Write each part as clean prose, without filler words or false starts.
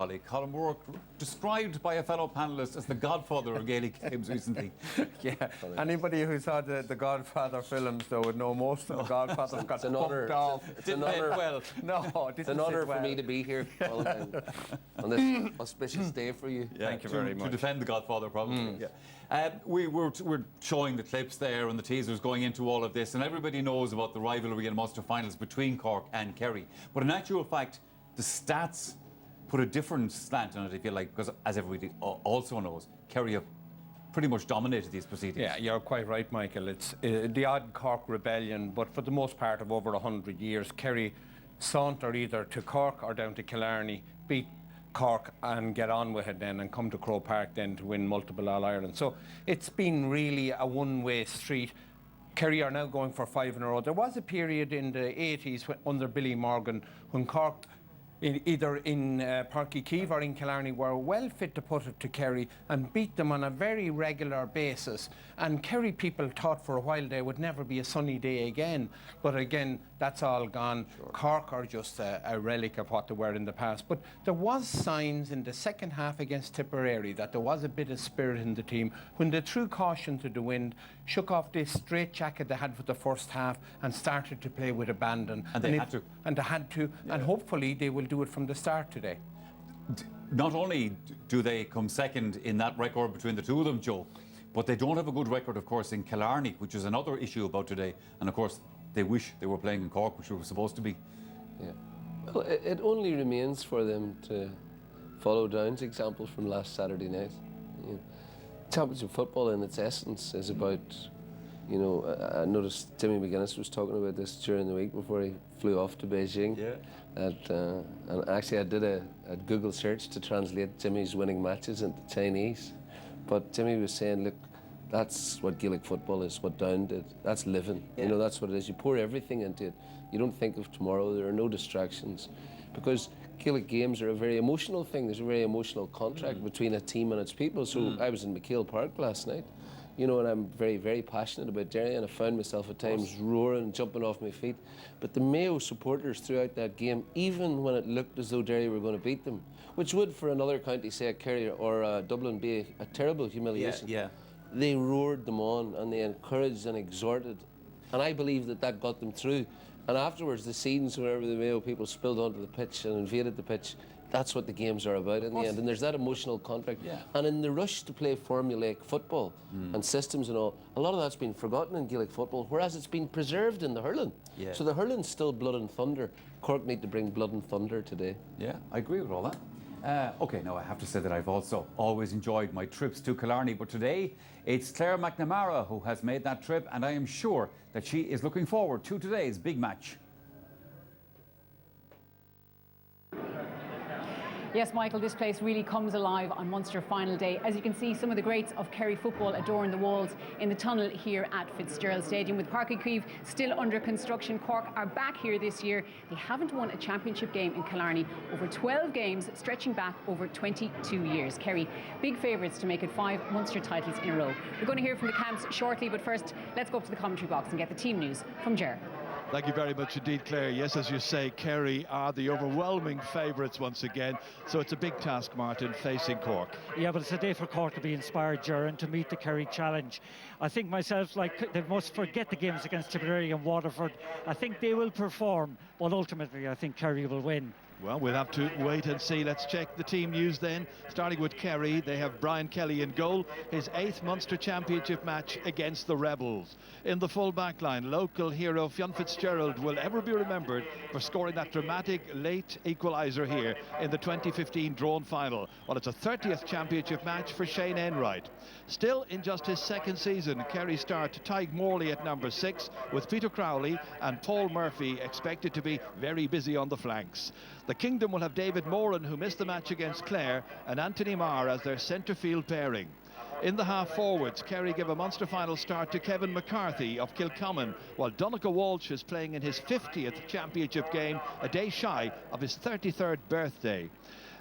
Colin Moore, described by a fellow panellist as the godfather of Gaelic games recently. Yeah, anybody who saw the Godfather films, though, would know most of the Godfathers got bumped off. It's an honour. Well, No, It's an honour for me to be here, Colin, on this auspicious day for you. yeah, Thank you very much. To defend the Godfather, probably. Yeah. We're showing the clips there and the teasers going into all of this, and everybody knows about the rivalry in Munster finals between Cork and Kerry. But in actual fact, the stats put a different slant on it, if you like, because as everybody also knows, Kerry have pretty much dominated these proceedings. Yeah, you're quite right, Michael. It's the odd Cork rebellion, but for the most part of over 100 years, Kerry saunter either to Cork or down to Killarney, beat Cork and get on with it then, and come to Croke Park then to win multiple All-Ireland. So it's been really a one-way street. Kerry are now going for 5 in a row. There was a period in the 80s under Billy Morgan when Cork, either in Páirc Uí Chaoimh or in Killarney, were well fit to put it to Kerry and beat them on a very regular basis. And Kerry people thought for a while they would never be a sunny day again. But again, that's all gone. Sure. Cork are just a relic of what they were in the past. But there was signs in the second half against Tipperary that there was a bit of spirit in the team when they threw caution to the wind, shook off this straitjacket they had for the first half and started to play with abandon. And they had to. And they had to. Yeah. And hopefully they will do it from the start today. Not only do they come second in that record between the two of them, Joe, but they don't have a good record, of course, in Killarney, which is another issue about today. And of course, they wish they were playing in Cork, which they were supposed to be. Yeah. Well, it only remains for them to follow Down's example from last Saturday night. You know, championship football in its essence is about, you know, I noticed Timmy McGuinness was talking about this during the week before he flew off to Beijing. Yeah. And actually I did a Google search to translate Timmy's winning matches into Chinese. But Timmy was saying, look, that's what Gaelic football is, what Down did. That's living. Yeah. You know, that's what it is. You pour everything into it. You don't think of tomorrow. There are no distractions. Because Gaelic games are a very emotional thing. There's a very emotional contract between a team and its people. So I was in McHale Park last night, you know, and I'm very, very passionate about Derry, and I found myself at times roaring, jumping off my feet. But the Mayo supporters throughout that game, even when it looked as though Derry were going to beat them, which would for another county, say a Kerry or Dublin, be a terrible humiliation. Yeah. They roared them on and they encouraged and exhorted, and I believe that that got them through. And afterwards, the scenes wherever the Mayo people spilled onto the pitch and invaded the pitch, that's what the games are about in the end. And there's that emotional contract. Yeah. And in the rush to play formulaic football and systems and all, a lot of that's been forgotten in Gaelic football, whereas it's been preserved in the hurling. Yeah. So the hurling's still blood and thunder. Cork need to bring blood and thunder today. Yeah, I agree with all that. OK, now I have to say that I've also always enjoyed my trips to Killarney, but today it's Claire McNamara who has made that trip, and I am sure that she is looking forward to today's big match. Yes, Michael, this place really comes alive on Munster final day. As you can see, some of the greats of Kerry football adorn the walls in the tunnel here at Fitzgerald Stadium. With Páirc Uí Chaoimh still under construction, Cork are back here this year. They haven't won a championship game in Killarney over 12 games, stretching back over 22 years. Kerry, big favourites to make it 5 Munster titles in a row. We're going to hear from the camps shortly, but first, let's go up to the commentary box and get the team news from Ger. Thank you very much indeed, Claire. Yes, as you say, Kerry are the overwhelming favourites once again. So it's a big task, Martin, facing Cork. Yeah, but it's a day for Cork to be inspired, Ger, and to meet the Kerry challenge. I think myself, like, they must forget the games against Tipperary and Waterford. I think they will perform, but ultimately I think Kerry will win. Well, we'll have to wait and see. Let's check the team news then. Starting with Kerry, they have Brian Kelly in goal, his 8th Munster Championship match against the Rebels. In the full back line, local hero Fionn Fitzgerald will ever be remembered for scoring that dramatic late equaliser here in the 2015 drawn final. Well, it's a 30th Championship match for Shane Enright. Still in just his 2nd season, Kerry start Tig Morley at number 6, with Peter Crowley and Paul Murphy expected to be very busy on the flanks. The Kingdom will have David Moran, who missed the match against Clare, and Anthony Marr as their centre field pairing. In the half forwards, Kerry give a Munster final start to Kevin McCarthy of Kilcommon, while Donncha Walsh is playing in his 50th championship game, a day shy of his 33rd birthday.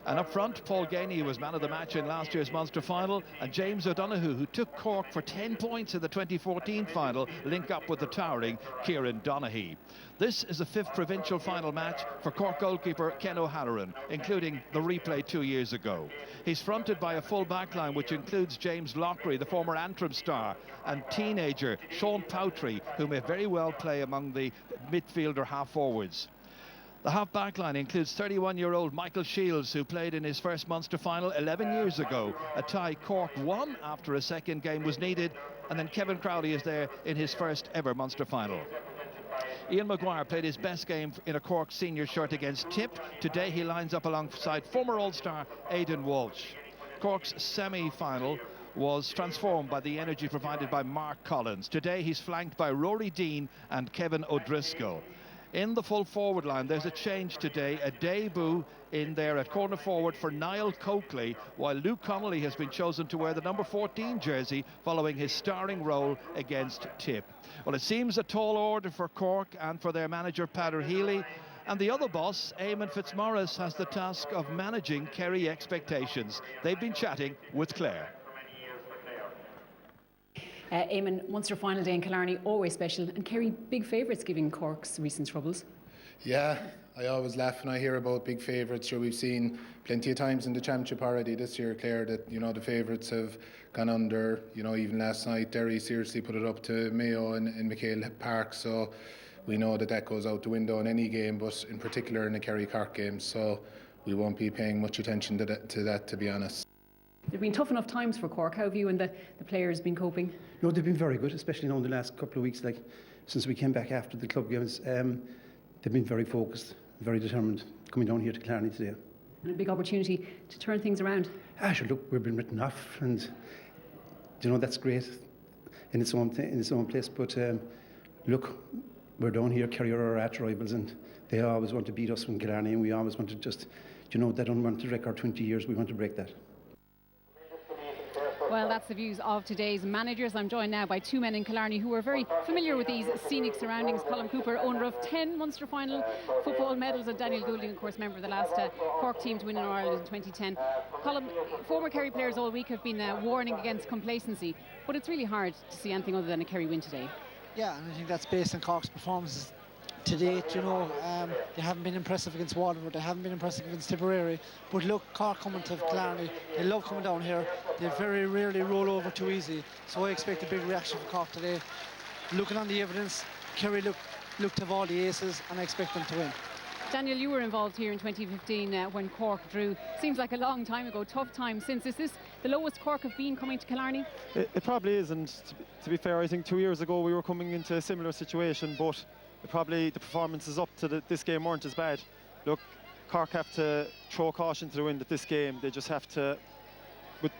And up front, Paul Ganey was man of the match in last year's Munster final, and James O'Donoghue, who took Cork for 10 points in the 2014 final, link up with the towering Kieran Donaghy. This is the 5th provincial final match for Cork goalkeeper Ken O'Halloran, including the replay 2 years ago. He's fronted by a full back line which includes James Lockery, the former Antrim star, and teenager Sean Powtry, who may very well play among the midfielder half-forwards. The half-back line includes 31-year-old Michael Shields, who played in his first Munster final 11 years ago, a tie Cork won after a second game was needed, and then Kevin Crowley is there in his first ever Munster final. Ian Maguire played his best game in a Cork senior shirt against Tip. Today he lines up alongside former All-Star Aidan Walsh. Cork's semi-final was transformed by the energy provided by Mark Collins. Today he's flanked by Rory Deane and Kevin O'Driscoll. In the full forward line, there's a change today, a debut in there at corner forward for Niall Coakley, while Luke Connolly has been chosen to wear the number 14 jersey following his starring role against Tip. Well, it seems a tall order for Cork and for their manager, Peadar Healy. And the other boss, Eamon Fitzmaurice, has the task of managing Kerry expectations. They've been chatting with Claire. Eamon, Munster final day in Killarney, always special, and Kerry big favourites given Cork's recent troubles. Yeah, I always laugh when I hear about big favourites. Sure, we've seen plenty of times in the championship already this year, Claire, that the favourites have gone under. Even last night, Derry seriously put it up to Mayo in McHale Park. So we know that goes out the window in any game, but in particular in the Kerry-Cork game. So we won't be paying much attention to that, to be honest. They've been tough enough times for Cork. How have you and the players been coping? No, they've been very good, especially now in the last couple of weeks, since we came back after the club games. They've been very focused, very determined, coming down here to Killarney today. And a big opportunity to turn things around. Sure, look, we've been written off, and that's great in its own place. But look, we're down here, Kerry are our arch rivals, and they always want to beat us from Killarney, and we always want to just, they don't want to record 20 years, we want to break that. Well, that's the views of today's managers. I'm joined now by two men in Killarney who are very familiar with these scenic surroundings. Colm Cooper, owner of 10 Munster final football medals, and Daniel Goulding, of course, member of the last Cork team to win in Ireland in 2010. Colm, former Kerry players all week have been warning against complacency, but it's really hard to see anything other than a Kerry win today. Yeah, and I think that's based on Cork's performances to date. They haven't been impressive against Waterford, they haven't been impressive against Tipperary, but look, Cork coming to Killarney, they love coming down here, they very rarely roll over too easy, so I expect a big reaction from Cork today. Looking on the evidence, Kerry look to have all the aces, and I expect them to win. Daniel, you were involved here in 2015 when Cork drew. Seems like a long time ago, tough time since. Is this the lowest Cork have been coming to Killarney? It probably is, and to be fair, I think 2 years ago we were coming into a similar situation, but the performances up to this game weren't as bad. Look, Cork have to throw caution to the wind at this game. They just have to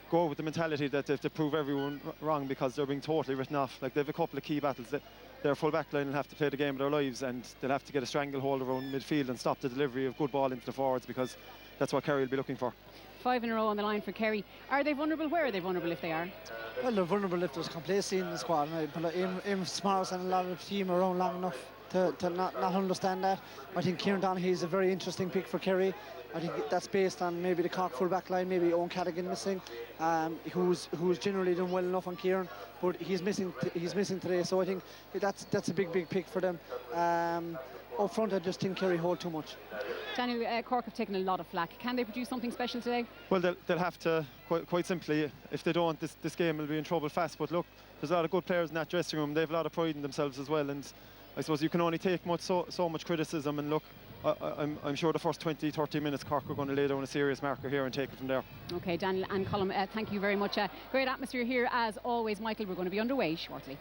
go with the mentality that they have to prove everyone wrong, because they're being totally written off. They have a couple of key battles. Their full back line will have to play the game of their lives, and they'll have to get a stranglehold around midfield and stop the delivery of good ball into the forwards, because that's what Kerry will be looking for. 5 in a row on the line for Kerry. Are they vulnerable? Where are they vulnerable if they are? Well, they're vulnerable if there's complacency in the squad, and I put Eamon Fitzmaurice and a lot of the team around long enough to not understand that. I think Kieran Donaghy is a very interesting pick for Kerry. I think that's based on maybe the Cork full back line, maybe Owen Cadigan missing, who's generally done well enough on Kieran, but he's missing today. So I think that's a big pick for them. Up front, I just think Kerry hold too much. Daniel, Cork have taken a lot of flack. Can they produce something special today? Well, they'll have to, quite simply. If they don't, this game will be in trouble fast. But look, there's a lot of good players in that dressing room. They have a lot of pride in themselves as well, and I suppose you can only take so much criticism, and look, I'm sure the first 20-30 minutes Cork are going to lay down a serious marker here and take it from there. OK, Daniel and Colm, thank you very much. Great atmosphere here as always. Michael, we're going to be underway shortly.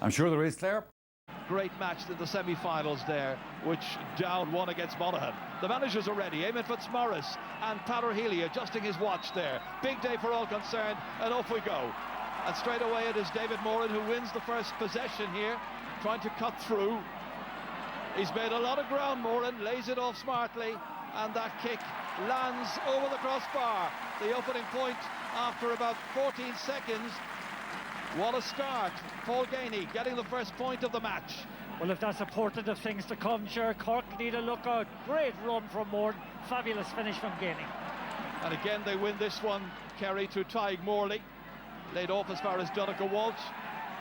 I'm sure there is, Claire. Great match in the semi-finals there, which Down won against Monaghan. The managers are ready. Eamon Fitzmaurice and Peadar Healy adjusting his watch there. Big day for all concerned, and off we go. And straight away it is David Moran who wins the first possession here, trying to cut through. He's made a lot of ground, Moran, lays it off smartly, and that kick lands over the crossbar. The opening point after about 14 seconds. What a start. Paul Ganey getting the first point of the match. Well, if that's a portent of things to come, sure, Cork need a look out. Great run from Moran. Fabulous finish from Ganey. And again they win this one, Kerry, through Tyg Morley. Laid off as far as Donegal Walsh.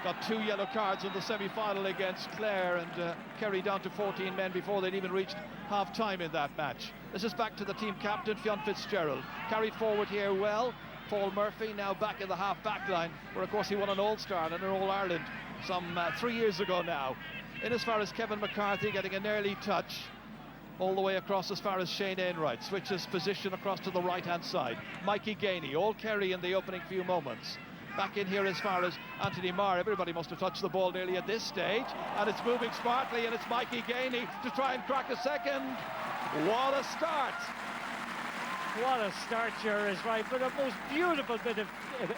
Got 2 yellow cards in the semi-final against Clare, and Kerry down to 14 men before they'd even reached half-time in that match. This is back to the team captain, Fionn Fitzgerald. Carried forward here well. Paul Murphy now back in the half-back line, where of course he won an All-Star and an All-Ireland some 3 years ago now. In as far as Kevin McCarthy, getting an early touch all the way across as far as Shane Enright. Switches position across to the right-hand side. Mikey Gainey, all Kerry in the opening few moments. Back in here as far as Anthony Marr. Everybody must have touched the ball nearly at this stage, and it's moving smartly, and it's Mikey Gainey to try and crack a second. What a start! What a start, Ger, is right, but a most beautiful bit of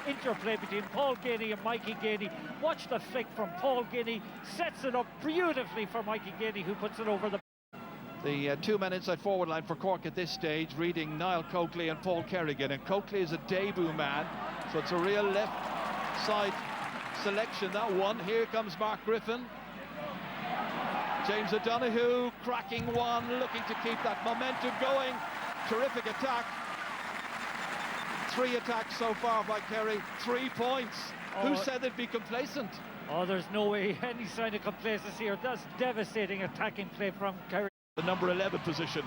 interplay between Paul Gainey and Mikey Gainey. Watch the flick from Paul Gainey, sets it up beautifully for Mikey Gainey, who puts it over the... The 2 men inside forward line for Cork at this stage, reading Niall Coakley and Paul Kerrigan, and Coakley is a debut man, so it's a real left side selection, that one. Here comes Mark Griffin. James O'Donoghue cracking one, looking to keep that momentum going. Terrific attack. 3 attacks so far by Kerry, 3 points. Who said they'd be complacent? Oh, there's no way any sign of complacency here. That's devastating attacking play from Kerry. The number 11 position.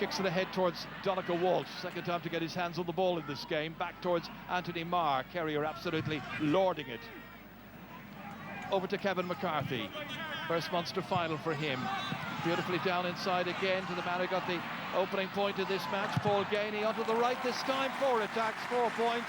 Kicks it ahead towards Donegal Walsh. Second time to get his hands on the ball in this game. Back towards Anthony Marr. Kerry are absolutely lording it. Over to Kevin McCarthy. First Munster final for him. Beautifully down inside again to the man who got the opening point of this match. Paul Gainey onto the right this time. 4 attacks, 4 points.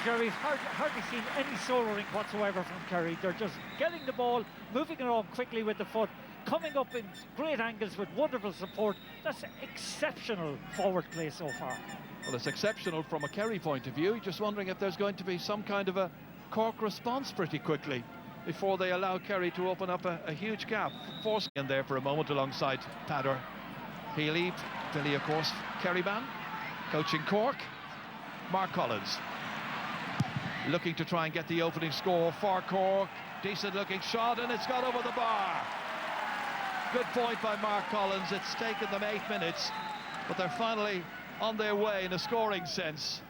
Kerry, hardly seen any soloing whatsoever from Kerry. They're just getting the ball, moving it on quickly with the foot, coming up in great angles with wonderful support. That's exceptional forward play so far. Well, it's exceptional from a Kerry point of view. Just wondering if there's going to be some kind of a Cork response pretty quickly before they allow Kerry to open up a huge gap. Forcing in there for a moment alongside Padder Healy. Billy, of course, Kerry man, coaching Cork. Mark Collins looking to try and get the opening score for Cork. Decent looking shot, and it's got over the bar. Good point by Mark Collins. It's taken them 8 minutes, but they're finally on their way in a scoring sense.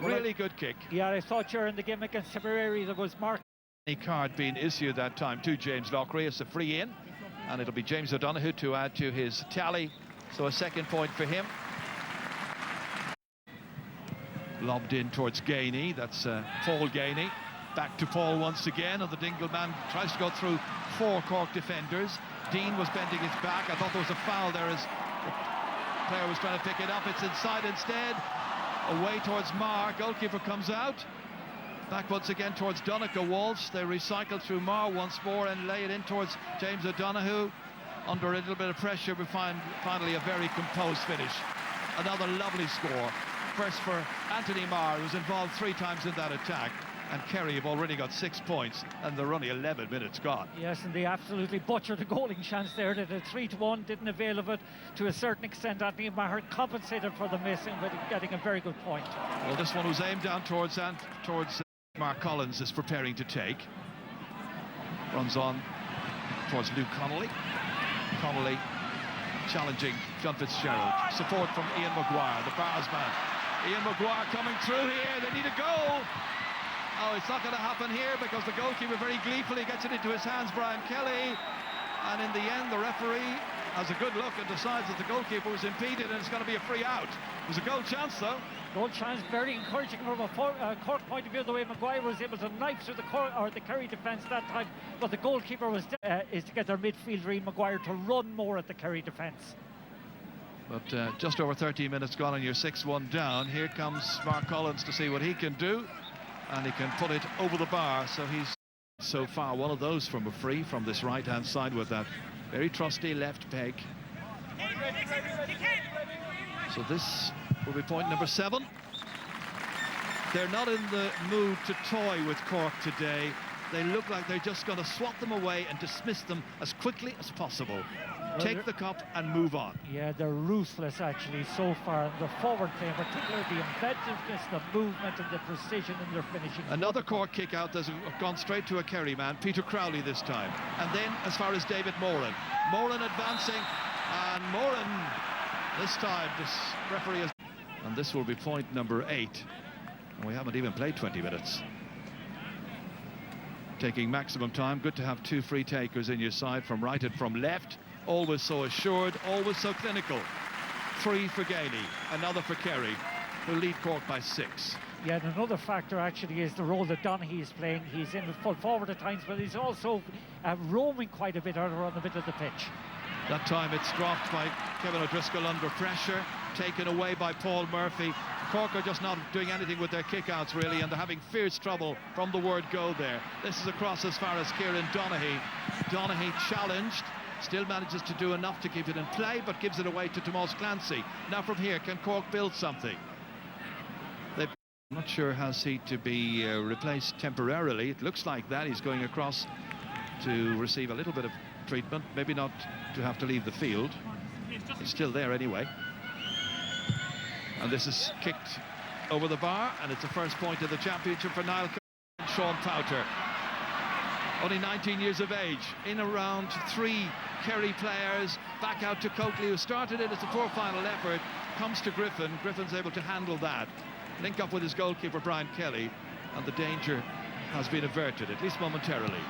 Really good kick. Yeah, I thought during the game against Tipperary there was Mark. A card being issued that time to James Lockery. It's a free in, and it'll be James O'Donoghue to add to his tally. So a second point for him. Lobbed in towards Gainey. That's Paul Gainey. Back to Paul once again, and the Dingle man tries to go through 4 Cork defenders. Dean was bending his back. I thought there was a foul there as the player was trying to pick it up. It's inside instead. Away towards Marr. Goalkeeper comes out. Back once again towards Donegal Walsh. They recycle through Marr once more and lay it in towards James O'Donoghue. Under a little bit of pressure, we find finally a very composed finish. Another lovely score. First for Anthony Marr, who's involved 3 times in that attack. And Kerry have already got 6 points, and they're only 11 minutes gone. Yes, and they absolutely butchered a goaling chance there. They had 3-1, didn't avail of it. To a certain extent, Anthony Marr compensated for the missing, but getting a very good point. Well, this one was aimed down towards Mark Collins is preparing to take. Runs on towards Luke Connolly. Connolly challenging Fionn Fitzgerald. Support from Ian Maguire, the bars man. Ian Maguire coming through here. They need a goal. Oh, it's not going to happen here because the goalkeeper very gleefully gets it into his hands, Brian Kelly. And in the end, the referee has a good look and decides that the goalkeeper was impeded and it's going to be a free out. It was a goal chance, though. Goal chance, very encouraging from a Cork point of view, the way Maguire was able to knife through the Kerry defence that time. But the goalkeeper was is to get their midfielder, Ian Maguire, to run more at the Kerry defence. But just over 13 minutes gone and you're 6-1 down. Here comes Mark Collins to see what he can do. And he can put it over the bar, so he's so far one of those from a free from this right-hand side with that very trusty left peg. So this will be point number 7. They're not in the mood to toy with Cork today. They look like they're just going to swat them away and dismiss them as quickly as possible. Take the cup and move on. Yeah, they're ruthless actually so far. The forward play, particularly the inventiveness, the movement and the precision in their finishing. Another Cork kick out that's gone straight to a Kerry man, Peter Crowley this time. And then as far as David Moran. Moran advancing, and Moran This time, this referee has... And this will be point number 8. And we haven't even played 20 minutes. Taking maximum time. Good to have 2 free takers in your side, from right and from left. Always so assured, always so clinical. 3 for Gainey, another for Kerry, who lead Cork by 6. Yeah, and another factor actually is the role that Donaghy is playing. He's in full forward at times, but he's also roaming quite a bit around the middle of the pitch. That time it's dropped by Kevin O'Driscoll under pressure, taken away by Paul Murphy. Cork are just not doing anything with their kickouts really, and they're having fierce trouble from the word go there. This is across as far as Kieran Donaghy. Donaghy challenged, still manages to do enough to keep it in play, but gives it away to Tomás Clancy. Now from here, can Cork build something? I'm not sure, has he to be replaced temporarily? It looks like that. He's going across to receive a little bit of treatment, maybe not to have to leave the field. He's still there anyway. And this is kicked over the bar, and it's the first point of the championship for Niall and Sean Powter. Only 19 years of age, in around 3 Kerry players, back out to Coakley, who started it as a poor final effort, comes to Griffin. Griffin's able to handle that, link up with his goalkeeper Brian Kelly, and the danger has been averted, at least momentarily.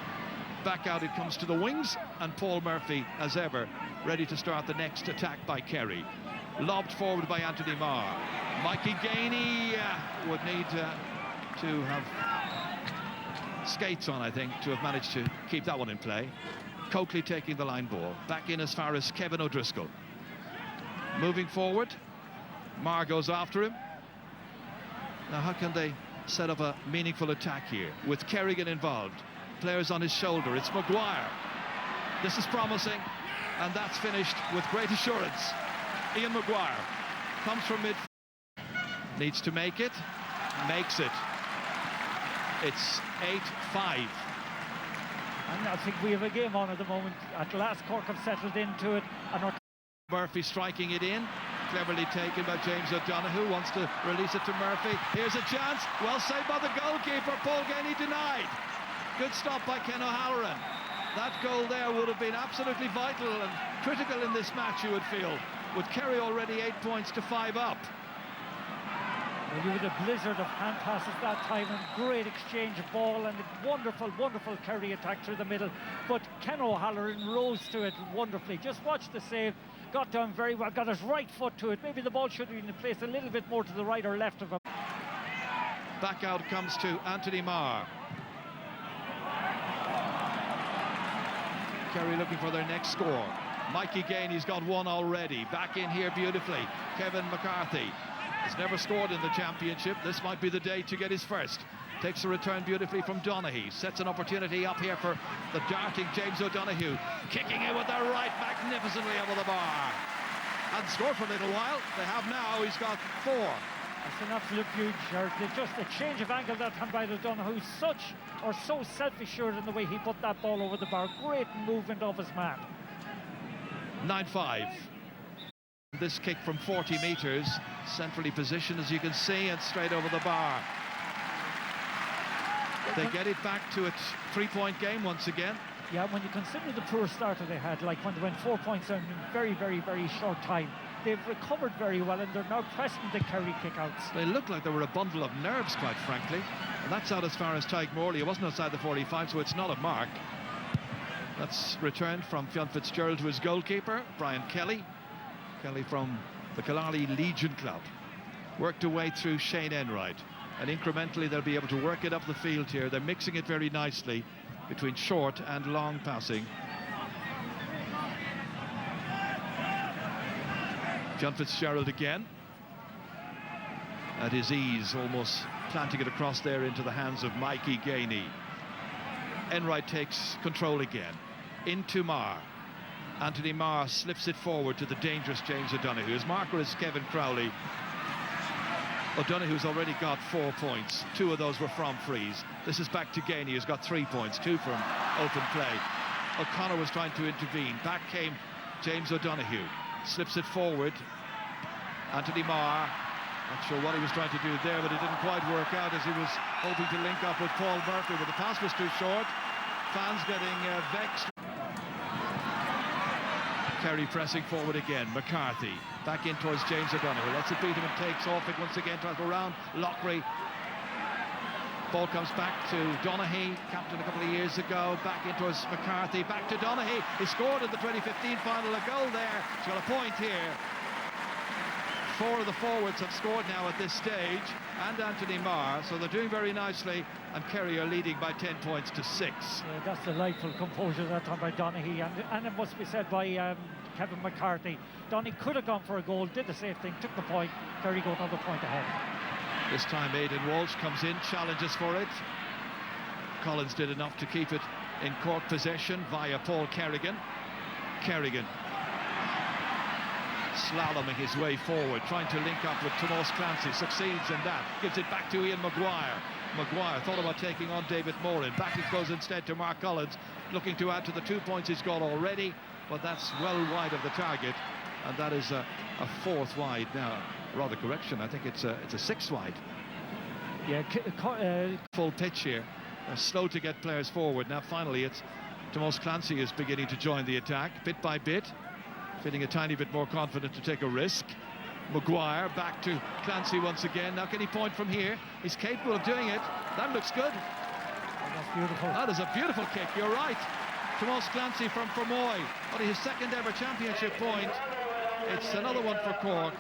Back out it comes to the wings, and Paul Murphy, as ever, ready to start the next attack by Kerry. Lobbed forward by Anthony Marr. Mikey Gainey would need to have skates on, I think, to have managed to keep that one in play. Coakley taking the line ball. Back in as far as Kevin O'Driscoll. Moving forward, Marr goes after him. Now, how can they set up a meaningful attack here with Kerrigan involved? Players on his shoulder. It's Maguire. This is promising, and that's finished with great assurance. Ian Maguire comes from mid, needs to make it, makes it. It's 8-5. And I think we have a game on at the moment. At last, Cork have settled into it, and Murphy striking it in, cleverly taken by James O'Donoghue, wants to release it to Murphy. Here's a chance, well saved by the goalkeeper. Paul Gainey denied. Good stop by Ken O'Halloran. That goal there would have been absolutely vital and critical in this match, you would feel, with Kerry already 8 points to 5 up. Well, you had a blizzard of hand passes that time, and great exchange of ball, and a wonderful, wonderful Kerry attack through the middle. But Ken O'Halloran rose to it wonderfully. Just watch the save, got down very well, got his right foot to it. Maybe the ball should have been placed a little bit more to the right or left of him. Back out comes to Anthony Marr. Kerry looking for their next score. Mikey Gainey's got one already. Back in here beautifully. Kevin McCarthy has never scored in the championship. This might be the day to get his first. Takes a return beautifully from Donaghy. Sets an opportunity up here for the darting James O'Donoghue. Kicking it with the right magnificently over the bar. Hadn't scored for a little while. They have now. He's got 4. It's an absolute huge shirt. Just a change of angle that time by O'Donoghue. So self-assured in the way he put that ball over the bar. Great movement of his man. 9-5. This kick from 40 metres, centrally positioned as you can see, and straight over the bar. They get it back to a 3-point game once again. Yeah, when you consider the poor starter they had, like when they went 4 points down in very, very, very short time, they've recovered very well, and they're now pressing the Kerry kickouts. They look like they were a bundle of nerves, quite frankly. And that's out as far as Tyke Morley. It wasn't outside the 45, so it's not a mark. That's returned from Fionn Fitzgerald to his goalkeeper, Brian Kelly. Kelly from the Killarney Legion Club. Worked away through Shane Enright. And incrementally they'll be able to work it up the field here. They're mixing it very nicely between short and long passing. Fionn Fitzgerald again. At his ease, almost planting it across there into the hands of Mikey Gainey. Enright takes control again. Into Marr. Anthony Marr slips it forward to the dangerous James O'Donoghue. His marker is Kevin Crowley. O'Donoghue's already got 4 points. 2 of those were from frees. This is back to Gainey, who's got 3 points, 2 from open play. O'Connor was trying to intervene. Back came James O'Donoghue. Slips it forward. Anthony Marr. Not sure what he was trying to do there, but it didn't quite work out as he was hoping to link up with Paul Murphy, but the pass was too short. Fans getting vexed. Kerry pressing forward again. McCarthy Back in towards James O'Donoghue. Lets it beat him and takes off it once again. Tries to round Lockery. Ball comes back to Donaghy, captain a couple of years ago. Back in towards McCarthy. Back to Donaghy. He scored in the 2015 final. A goal there. He's got a point here. 4 of the forwards have scored now at this stage, and Anthony Marr, so they're doing very nicely, and Kerry are leading by 10 points to 6. Yeah, that's delightful composure that time by Donaghy, and it must be said by Kevin McCarthy. Donaghy could have gone for a goal, did the safe thing, took the point. Kerry go another point ahead. This time Aidan Walsh comes in, challenges for it. Collins did enough to keep it in Cork possession via Paul Kerrigan. Kerrigan slaloming his way forward, trying to link up with Tomas Clancy, succeeds in that, gives it back to Ian Maguire. Maguire thought about taking on David Moran, back it goes instead to Mark Collins, looking to add to the 2 points he's got already, but that's well wide of the target, and that is a 4th wide now. Rather correction, I think it's a 6th wide. Yeah, full pitch here. They're slow to get players forward. Now finally it's Tomas Clancy is beginning to join the attack, bit by bit, feeling a tiny bit more confident to take a risk. Maguire back to Clancy once again. Now can he point from here? He's capable of doing it. That looks good. Oh, that's beautiful. That is a beautiful kick, you're right. Tomas Clancy from Fermoy, only his 2nd ever championship point. It's another one for Cork.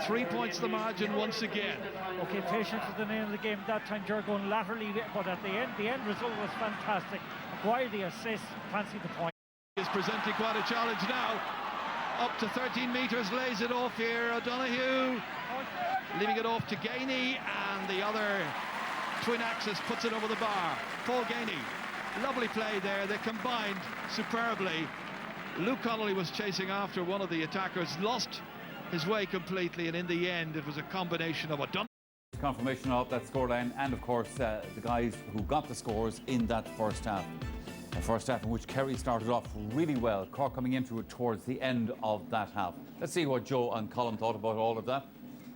3 points the margin once again. Okay, patience is the name of the game. That time you're going laterally, but at the end result was fantastic. Maguire the assist, Clancy the point. Is presenting quite a challenge now. Up to 13 metres, lays it off here. O'Donoghue leaving it off to Gainey, and the other twin axis puts it over the bar. Paul Gainey, lovely play there. They combined superbly. Luke Connolly was chasing after one of the attackers, lost his way completely, and in the end it was a combination of O'Donoghue. Confirmation of that scoreline, and of course the guys who got the scores in that first half. A first half in which Kerry started off really well, Cork coming into it towards the end of that half. Let's see what Joe and Colin thought about all of that.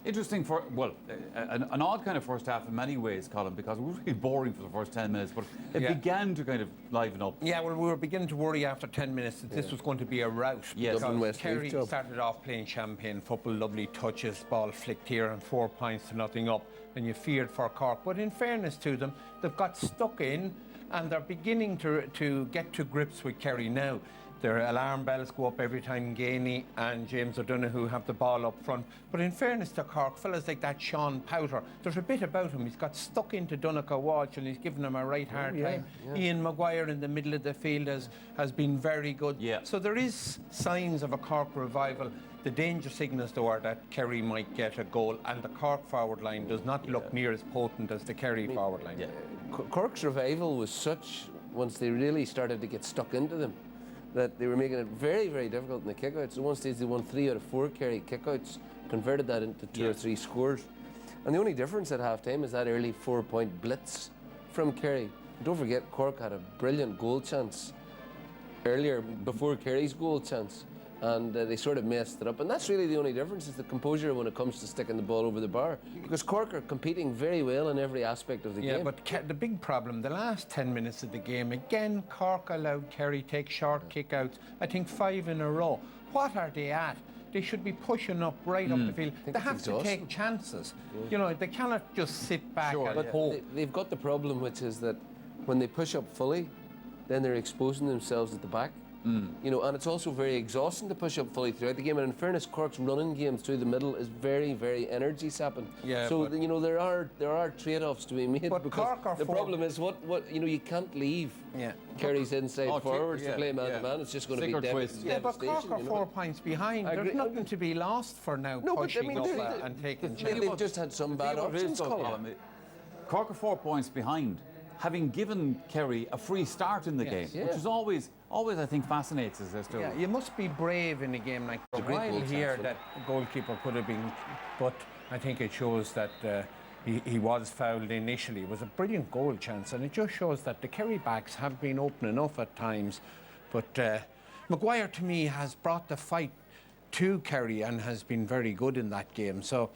Interesting for, well, an odd kind of first half in many ways, Colin, because it was really boring for the first 10 minutes, but it began to kind of liven up. Yeah, well, we were beginning to worry after 10 minutes that this was going to be a rout. Yes. Because Kerry started off playing champagne football, lovely touches, ball flicked here and 4 points to nothing up, and you feared for Cork. But in fairness to them, they've got stuck in, and they're beginning to get to grips with Kerry now. Their alarm bells go up every time Gainey and James O'Donoghue have the ball up front. But in fairness to Cork, fellas like that Sean Powter, there's a bit about him. He's got stuck into Donncha Walsh and he's given him a right hard time. Yeah. Ian Maguire in the middle of the field has been very good. Yeah. So there is signs of a Cork revival. The danger signals, though, are that Kerry might get a goal, and the Cork forward line does not look near as potent as the Kerry forward line. Yeah. Cork's revival was such, once they really started to get stuck into them, that they were making it very, very difficult in the kickouts. At one stage they won 3 out of 4 Kerry kickouts, converted that into 2 or 3 scores. And the only difference at half-time is that early 4-point blitz from Kerry. Don't forget, Cork had a brilliant goal chance earlier, before Kerry's goal chance, and they sort of messed it up. And that's really the only difference, is the composure when it comes to sticking the ball over the bar, because Cork are competing very well in every aspect of the game. Yeah, but the big problem, the last 10 minutes of the game, again, Cork allowed Kerry take short kick-outs, I think 5 in a row. What are they at? They should be pushing up right up the field. They have to take chances. You know, they cannot just sit back and hope. They've got the problem, which is that when they push up fully, then they're exposing themselves at the back. You know, and it's also very exhausting to push up fully throughout the game. And in fairness, Cork's running game through the middle is very, very energy sapping. Yeah, so you know, there are trade-offs to be made. But because the problem is what you know, you can't leave Kerry's inside forwards to play man-to-man. It's just going to be devastation. Yeah, but Cork are 4 points behind. There's nothing to be lost for now. Pushing up and taking chances. They've just had some bad options. Cork are 4 points behind, having given Kerry a free start in the game, which is always I think fascinates us as to. Yeah, you must be brave in a game like that. A while here that the goalkeeper could have been, but I think it shows that he was fouled initially. It was a brilliant goal chance, and it just shows that the Kerry backs have been open enough at times. But Maguire, to me, has brought the fight to Kerry and has been very good in that game. So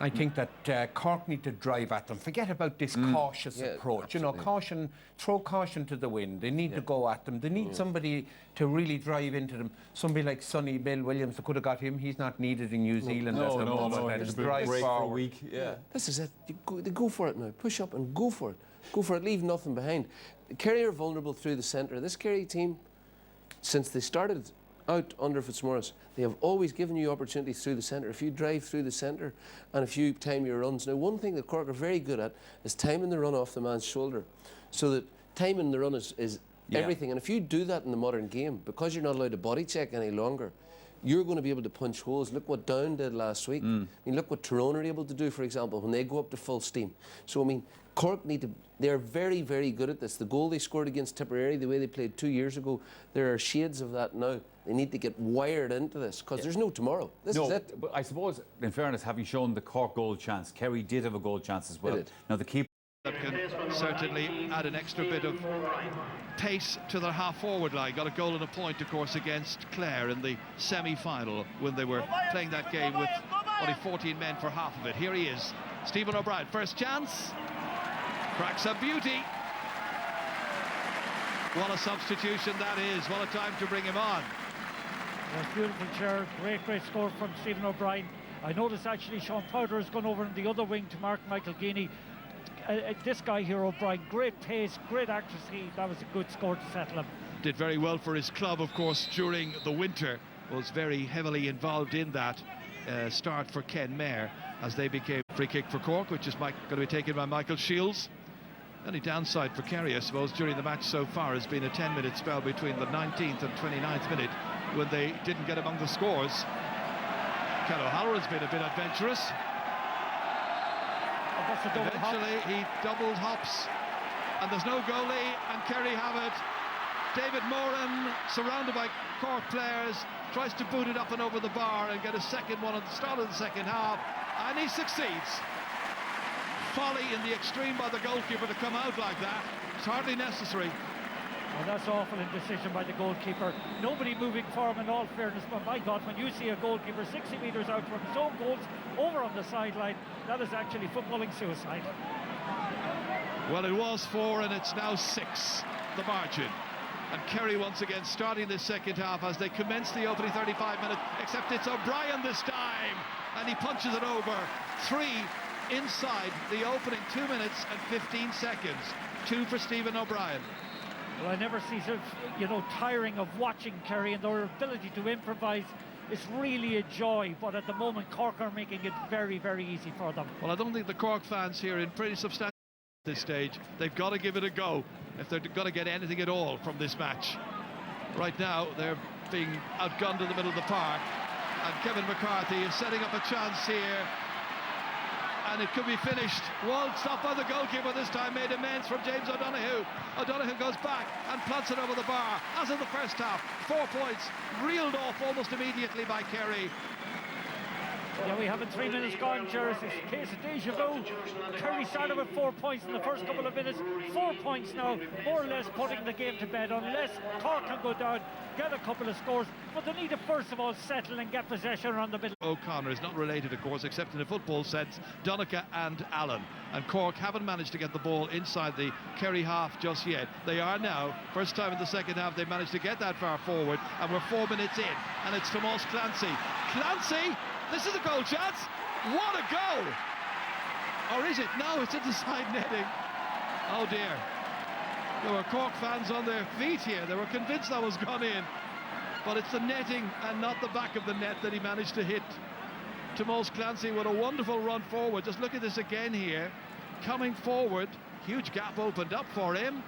I think that Cork need to drive at them. Forget about this cautious approach. Absolutely. You know, throw caution to the wind. They need to go at them. They need somebody to really drive into them. Somebody like Sonny Bill Williams, they could have got him. He's not needed in New Zealand at the moment. He's And drive break for a forward. week. Yeah. This is it. They go for it now. Push up and go for it. Go for it. Leave nothing behind. Kerry are vulnerable through the centre. This Kerry team, since they started out under Fitzmaurice, they have always given you opportunities through the centre. If you drive through the centre and if you time your runs. Now, one thing that Cork are very good at is timing the run off the man's shoulder, so that timing the run is everything. And if you do that in the modern game, because you're not allowed to body check any longer, you're going to be able to punch holes. Look what Down did last week. I mean, look what Tyrone are able to do, for example, when they go up to full steam. So, I mean, Cork need to, they're very, very good at this. The goal they scored against Tipperary, the way they played 2 years ago, there are shades of that now. They need to get wired into this, because there's no tomorrow. This is it. But I suppose, in fairness, having shown the Cork goal chance, Kerry did have a goal chance as well. They did. Now, the keeper... That can certainly add an extra bit of pace to their half-forward line. Got a goal and a point, of course, against Clare in the semi-final when they were playing that game with only 14 men for half of it. Here he is, Stephen O'Brien. First chance, cracks a beauty. What a substitution that is. What a time to bring him on. Yes, beautiful, Chair. Great score from Stephen O'Brien. I noticed actually Sean Powder has gone over in the other wing to Mark Michael Guinea. This guy here, O'Brien, great pace, great accuracy. That was a good score to settle him. Did very well for his club, of course, during the winter. Was very heavily involved in that start for Ken Maher as they became free kick for Cork, which is going to be taken by Michael Shields. Only downside for Kerry, I suppose, during the match so far has been a 10-minute spell between the 19th and 29th minute when they didn't get among the scores. Ken O'Halloran's been a bit adventurous. Eventually he doubled hops and there's no goalie, and Kerry have it. David Moran, surrounded by Cork players, tries to boot it up and over the bar and get a second one at the start of the second half, and he succeeds. Folly in the extreme by the goalkeeper to come out like that. It's hardly necessary. Well, that's awful indecision by the goalkeeper. Nobody moving for him, in all fairness, but my God, when you see a goalkeeper 60 metres out from his own goals over on the sideline, that is actually footballing suicide. Well, it was 4 and it's now 6, the margin. And Kerry once again starting the second half as they commence the opening 35 minutes, except it's O'Brien this time, and he punches it over. 3 inside the opening 2 minutes and 15 seconds. 2 for Stephen O'Brien. Well, I never see sort of, tiring of watching Kerry, and their ability to improvise is really a joy, but at the moment Cork are making it very, very easy for them. Well, I don't think the Cork fans here in pretty substantial at this stage. They've got to give it a go if they're going to get anything at all from this match. Right now they're being outgunned in the middle of the park, and Kevin McCarthy is setting up a chance here, and it could be finished. Walled stop by the goalkeeper this time, made amends from James O'Donoghue. O'Donoghue goes back and plants it over the bar, as in the first half. 4 points reeled off almost immediately by Kerry. Yeah, we haven't 3 minutes gone, Gerard. It's a case of deja vu. Kerry started with 4 points in the first couple of minutes. 4 points now, more or less putting the game to bed, unless Cork can go down, get a couple of scores. But they need to first of all settle and get possession around the middle. O'Connor is not related, of course, except in a football sense, Donica and Allen. And Cork haven't managed to get the ball inside the Kerry half just yet. They are now, first time in the second half, they managed to get that far forward, and we're 4 minutes in, and it's Tomas Clancy. Clancy! This is a goal chance. What a goal! Or is it? No, it's in the side netting. Oh dear. There were Cork fans on their feet here. They were convinced that was gone in. But it's the netting and not the back of the net that he managed to hit. Tomas Clancy with a wonderful run forward. Just look at this again here. Coming forward. Huge gap opened up for him.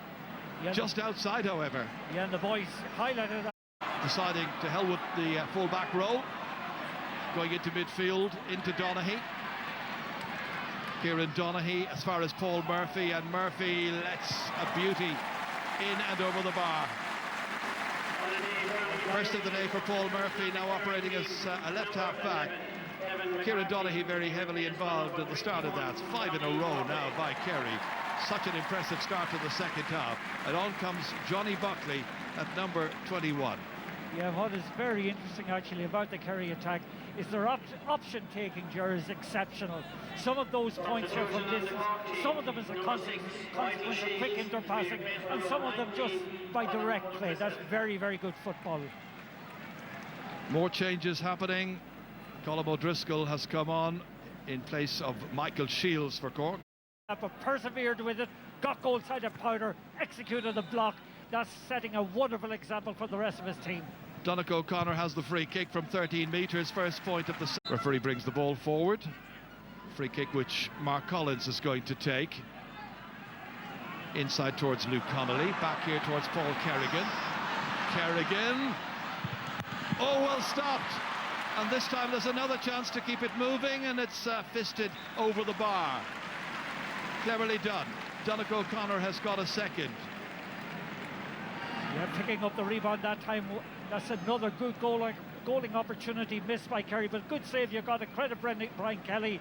Yeah, just outside, however. Yeah, and the boys highlighted that. Deciding to hell with the full-back role. Going into midfield, into Donaghy. Kieran Donaghy as far as Paul Murphy, and Murphy lets a beauty in and over the bar. First of the day for Paul Murphy, now operating as a left half back. Kieran Donaghy very heavily involved at the start of that. 5 in a row now by Kerry. Such an impressive start to the second half. And on comes Johnny Buckley at number 21. Yeah, what is very interesting actually about the Kerry attack is their option taking, Ger, is exceptional. Some of those points here from distance, some of them as a consequence of quick interpassing, and some of them just by direct play. That's very, very good football. More changes happening. Colm O'Driscoll has come on in place of Michael Shields for Cork. But persevered with it, got goal side of Powder, executed the block. That's setting a wonderful example for the rest of his team. Donnacha O'Connor has the free kick from 13 metres, first point of the referee brings the ball forward. Free kick which Mark Collins is going to take. Inside towards Luke Connolly, back here towards Paul Kerrigan. Kerrigan, oh, well stopped. And this time there's another chance to keep it moving, and it's fisted over the bar. Cleverly done. Donnacha O'Connor has got a second. Yeah, picking up the rebound that time. That's another good goaling opportunity missed by Kerry, but good save. You've got to credit Brian Kelly.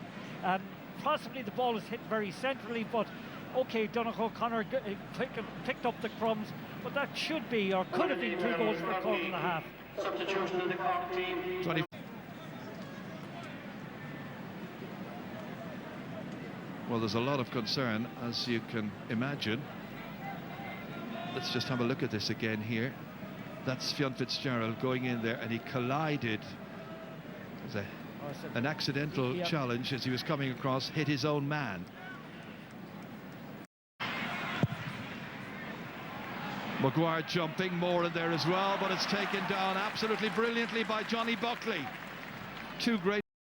Possibly the ball was hit very centrally, but okay, Donnacha O'Connor picked up the crumbs, but that should be or could have been 2 goals for Cork and a half. Substitution in the Cork team. 20. Well, there's a lot of concern, as you can imagine. Let's just have a look at this again here. That's Fionn Fitzgerald going in there, and he collided. It was an accidental challenge as he was coming across, hit his own man. Maguire jumping, more in there as well, but it's taken down absolutely brilliantly by Johnny Buckley. 2 great